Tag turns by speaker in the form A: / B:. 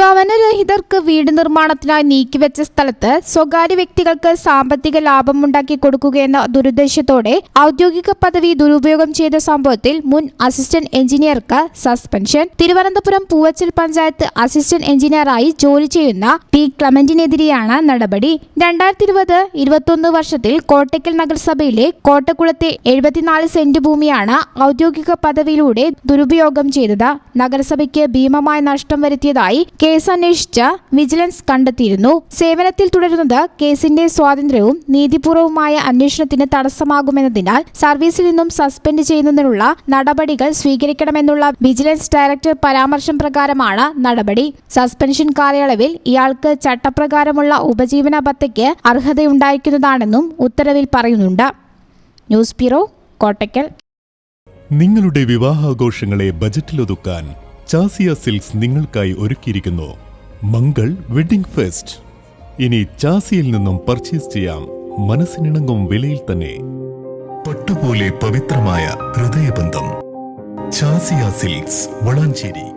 A: ഭവനരഹിതർക്ക് വീട് നിർമ്മാണത്തിനായി നീക്കിവെച്ച സ്ഥലത്ത് സ്വകാര്യ വ്യക്തികൾക്ക് സാമ്പത്തിക ലാഭമുണ്ടാക്കി കൊടുക്കുകയെന്ന ദുരുദ്ദേശത്തോടെ ഔദ്യോഗിക പദവി ദുരുപയോഗം ചെയ്ത സംഭവത്തിൽ മുൻ അസിസ്റ്റന്റ് എഞ്ചിനീയർക്ക് സസ്പെൻഷൻ. തിരുവനന്തപുരം പൂവച്ചൽ പഞ്ചായത്ത് അസിസ്റ്റന്റ് എഞ്ചിനീയറായി ജോലി ചെയ്യുന്ന ടി ക്ലമന്റിനെതിരെയാണ് നടപടി. 2020-21 വർഷത്തിൽ കോട്ടയ്ക്കൽ നഗരസഭയിലെ കോട്ടക്കുളത്തെ 74 സെന്റ് ഭൂമിയാണ് ഔദ്യോഗിക പദവിയിലൂടെ ദുരുപയോഗം ചെയ്തത്. നഗരസഭയ്ക്ക് ഭീമമായ നഷ്ടം വരുത്തിയതായി കേസ് അന്വേഷിച്ച വിജിലൻസ് കണ്ടെത്തിയിരുന്നു. സേവനത്തിൽ തുടരുന്നത് കേസിന്റെ സ്വാതന്ത്ര്യവും നീതിപൂർവവുമായ അന്വേഷണത്തിന് തടസ്സമാകുമെന്നതിനാൽ സർവീസിൽ നിന്നും സസ്പെൻഡ് ചെയ്യുന്നതിനുള്ള നടപടികൾ സ്വീകരിക്കണമെന്നുള്ള വിജിലൻസ് ഡയറക്ടർ പരാമർശം പ്രകാരമാണ് നടപടി. സസ്പെൻഷൻ കാലയളവിൽ ഇയാൾക്ക് ചട്ടപ്രകാരമുള്ള ഉപജീവന ഭത്തയ്ക്ക് അർഹതയുണ്ടായിരിക്കുന്നതാണെന്നും ഉത്തരവിൽ പറയുന്നുണ്ട്. News bureau, Kottakkal.
B: നിങ്ങളുടെ വിവാഹാഘോഷങ്ങളെ ബജറ്റിലൊതുക്കാൻ ചാസിയ സിൽക്സ് നിങ്ങൾക്കായി ഒരുക്കിയിരിക്കുന്നു മംഗൾ വെഡിംഗ് ഫെസ്റ്റ്. ഇനി ചാസിയിൽ നിന്നും പർച്ചേസ് ചെയ്യാം മനസ്സിനിണങ്ങും വിലയിൽ തന്നെ. പട്ടുപോലെ പവിത്രമായ ഹൃദയബന്ധം. ചാസിയ സിൽക്സ്, വളാഞ്ചേരി.